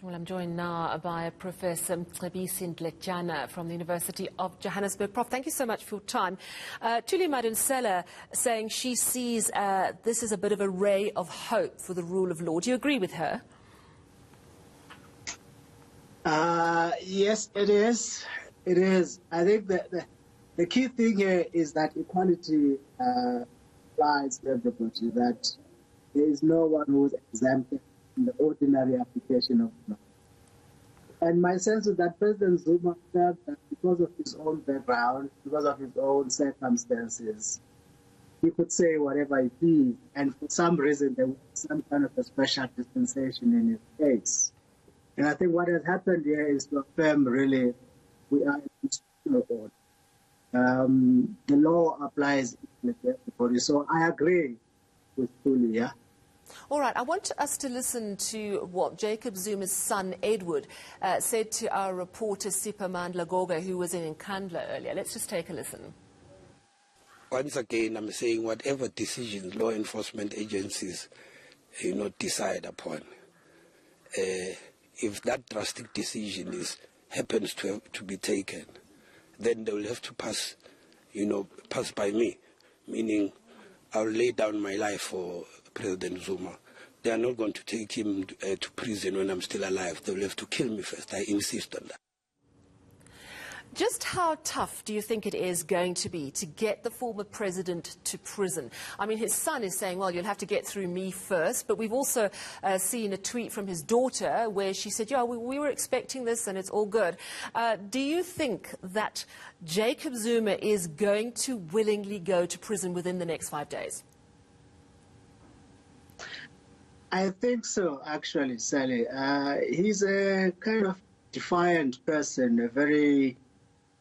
Well, I'm joined now by Professor Mcebisi Ndletyana from the University of Johannesburg. Prof, thank you so much for your time. Tuli Madonsela saying she sees this as a bit of a ray of hope for the rule of law. Do you agree with her? Yes, it is. It is. I think that the key thing here is that equality applies to everybody, that there is no one who is exempted in the ordinary application of law. And my sense is that President Zuma felt that because of his own background, because of his own circumstances, he could say whatever he pleased, and for some reason there was some kind of a special dispensation in his case. And I think what has happened here is to affirm really we are in a constitutional order. The law applies equally to everybody. So I agree with Tuli, yeah. All right, I want us to listen to what Jacob Zuma's son, Edward, said to our reporter, Sipho Mandla-Goga, who was in Nkandla earlier. Let's just take a listen. Once again, I'm saying whatever decisions law enforcement agencies, decide upon, if that drastic decision happens to be taken, then they will have to pass by me, meaning I'll lay down my life for President Zuma. They are not going to take him to prison when I'm still alive. They will have to kill me first. I insist on that. Just how tough do you think it is going to be to get the former president to prison? I mean, his son is saying, well, you'll have to get through me first. But we've also seen a tweet from his daughter where she said, yeah, we were expecting this and it's all good. Do you think that Jacob Zuma is going to willingly go to prison within the next 5 days? I think so, actually, Sally. He's a kind of defiant person, a very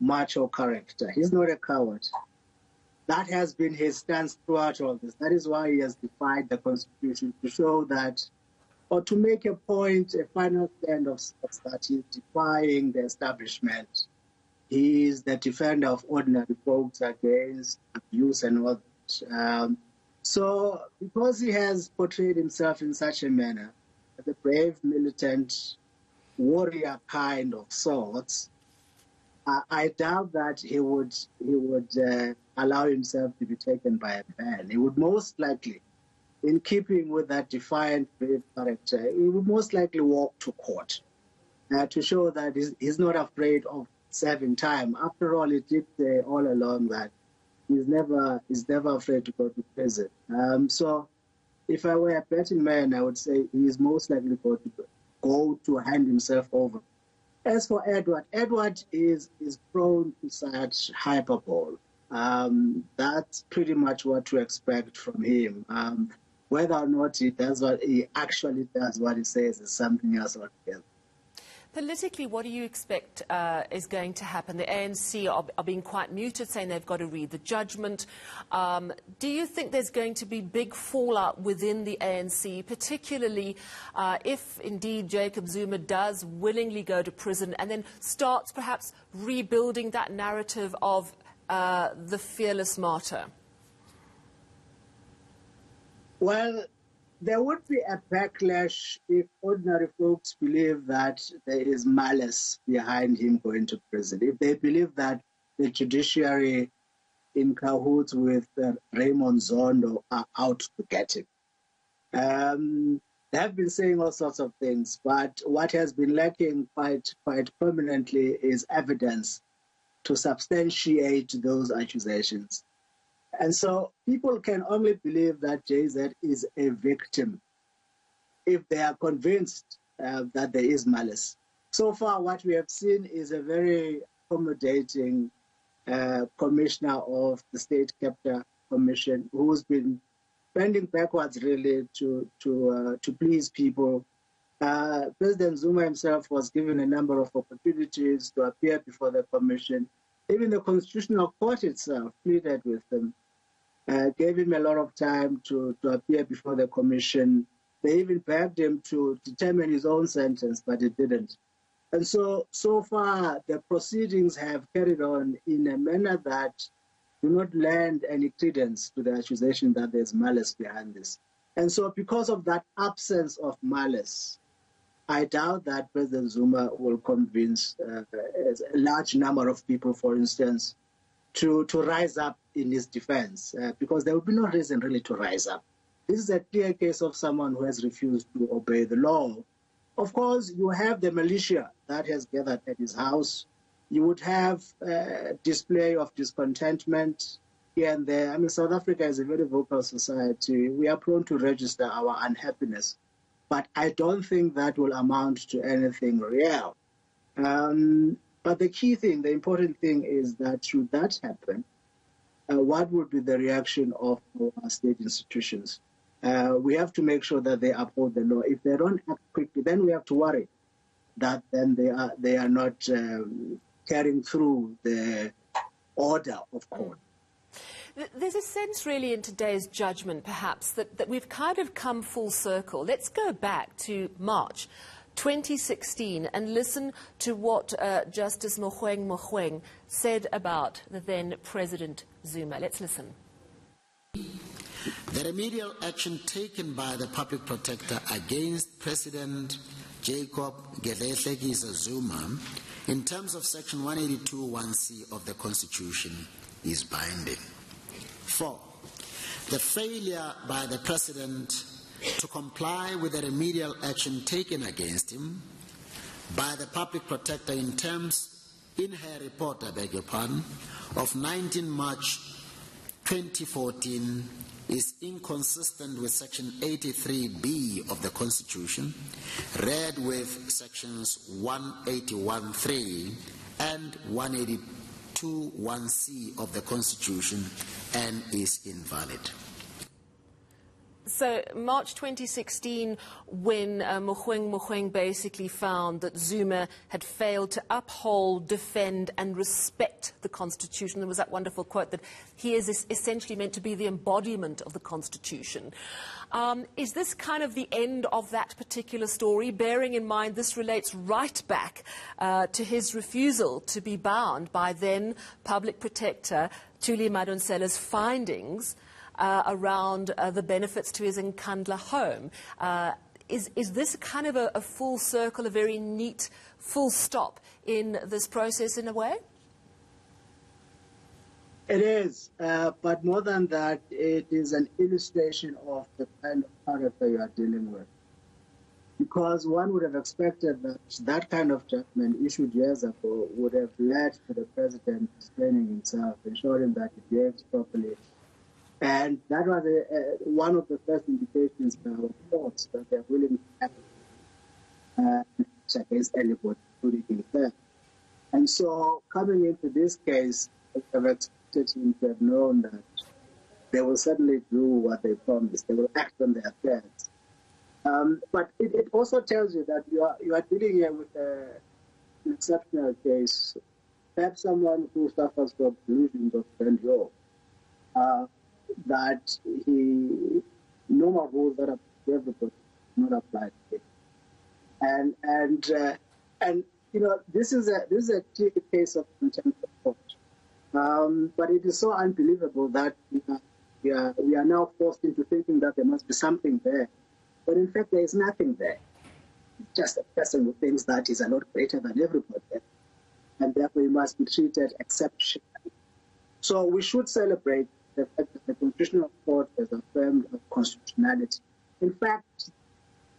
macho character. He's not a coward. That has been his stance throughout all this. That is why he has defied the Constitution, to show that, or to make a point, a final stand of sorts, that he's defying the establishment. He is the defender of ordinary folks against abuse and all that. So because he has portrayed himself in such a manner, as a brave, militant, warrior kind of sorts, I doubt that he would allow himself to be taken by a ban. He would most likely, in keeping with that defiant, brave character, he would most likely walk to court to show that he's not afraid of serving time. After all, he did say all along that he's never afraid to go to prison. So if I were a betting man, I would say he's most likely going to go to hand himself over. As for Edward, Edward is prone to such hyperbole. That's pretty much what to expect from him. Whether or not he actually does what he says is something else altogether. Politically, what do you expect is going to happen? The ANC are being quite muted, saying they've got to read the judgment. Do you think there's going to be big fallout within the ANC, particularly if indeed Jacob Zuma does willingly go to prison and then starts perhaps rebuilding that narrative of the fearless martyr? Well, there would be a backlash if ordinary folks believe that there is malice behind him going to prison. If they believe that the judiciary in cahoots with Raymond Zondo are out to get him. They have been saying all sorts of things, but what has been lacking quite permanently is evidence to substantiate those accusations. And so people can only believe that JZ is a victim if they are convinced that there is malice. So far, what we have seen is a very accommodating commissioner of the State Capture Commission, who's been bending backwards really to please people. President Zuma himself was given a number of opportunities to appear before the commission. Even the Constitutional Court itself pleaded with him. Gave him a lot of time to appear before the commission. They even begged him to determine his own sentence, but he didn't. And so far, the proceedings have carried on in a manner that do not lend any credence to the accusation that there's malice behind this. And so because of that absence of malice, I doubt that President Zuma will convince a large number of people, for instance, to rise up in his defense, because there will be no reason really to rise up. This is a clear case of someone who has refused to obey the law. Of course, you have the militia that has gathered at his house. You would have a display of discontentment here and there. I mean, South Africa is a very vocal society. We are prone to register our unhappiness. But I don't think that will amount to anything real. But the key thing, the important thing is that should that happen, what would be the reaction of our state institutions? We have to make sure that they uphold the law. If they don't act quickly, then we have to worry that then they are not carrying through the order of court. There's a sense really in today's judgment, perhaps, that we've kind of come full circle. Let's go back to March 2016 and listen to what Justice Mogoeng said about the then President Zuma. Let's listen. The remedial action taken by the public protector against President Jacob Gedleyihlekisa Zuma in terms of Section 182(1)(c) of the Constitution is binding. 4. The failure by the President to comply with the remedial action taken against him by the public protector in her report, of 19 March 2014 is inconsistent with Section 83(b) of the Constitution, read with Sections 181(3) and 182(1)(c) of the Constitution, and is invalid. So March 2016, when Mogoeng basically found that Zuma had failed to uphold, defend and respect the Constitution, there was that wonderful quote that he is essentially meant to be the embodiment of the Constitution. Is this kind of the end of that particular story, bearing in mind this relates right back to his refusal to be bound by then Public Protector Thuli Madonsela's findings around the benefits to his Nkandla home? Is this kind of a full circle, a very neat full stop in this process in a way? It is, but more than that, it is an illustration of the kind of character you are dealing with. Because one would have expected that that kind of judgment issued years ago would have led to the president explaining himself, ensuring that he behaves properly. And that was one of the first indications by our courts that they're willing to act against anybody, including himself. And so, coming into this case, I have expected him to have known that they will certainly do what they promised. They will act on their affairs. But it also tells you that you are dealing here with an exceptional case. Perhaps someone who suffers from delusions of grandeur. That normal rules that apply to everybody do not apply to him. And you know, this is a clear case of contempt of court. But it is so unbelievable that we are now forced into thinking that there must be something there. But in fact, there is nothing there. It's just a person who thinks that he's a lot greater than everybody, and therefore he must be treated exceptionally. So we should celebrate the fact that the Constitutional Court has affirmed of constitutionality. In fact,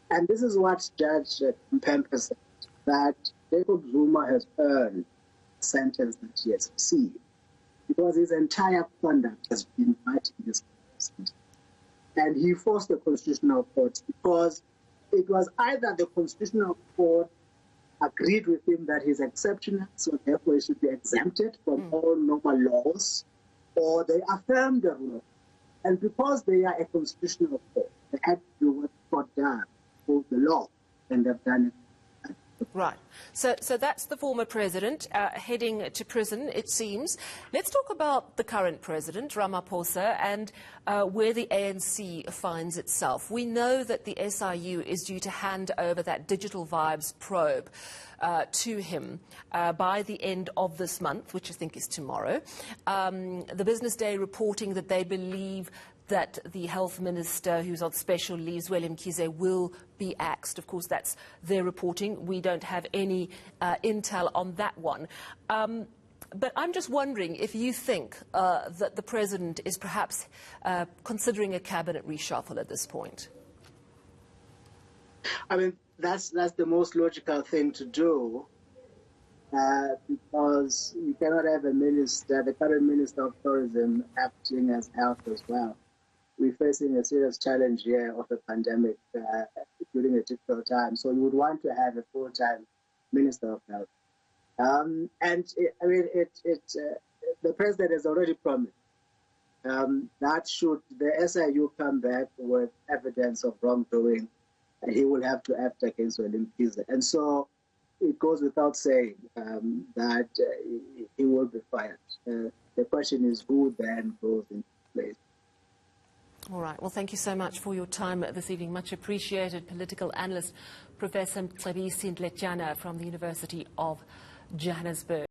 and this is what Judge Mpempe said, that Jacob Zuma has earned the sentence that he has received because his entire conduct has been fighting this sentence. And he forced the Constitutional Court because it was either the Constitutional Court agreed with him that he's exceptional, so therefore he should be exempted from all normal laws, or they affirmed the rule. And because they are a constitutional court, they had to do what the court does, hold the law, and they've done it. Right. So that's the former president heading to prison, it seems. Let's talk about the current president, Ramaphosa, and where the ANC finds itself. We know that the SIU is due to hand over that Digital Vibes probe to him by the end of this month, which I think is tomorrow. The Business Day reporting that they believe that the health minister who's on special leave, Willem Kize, will be axed. Of course, that's their reporting. We don't have any intel on that one. But I'm just wondering if you think that the president is perhaps considering a cabinet reshuffle at this point. I mean, that's the most logical thing to do, because you cannot have a minister, the current minister of tourism, acting as health as well. We're facing a serious challenge here of a pandemic during a difficult time. So you would want to have a full-time minister of health. The president has already promised that should the SIU come back with evidence of wrongdoing, he will have to act against Willem Kize. And so it goes without saying that he will be fired. The question is who then goes into place. All right. Well, thank you so much for your time this evening. Much appreciated. Political analyst Professor Mcebisi Ndletyana from the University of Johannesburg.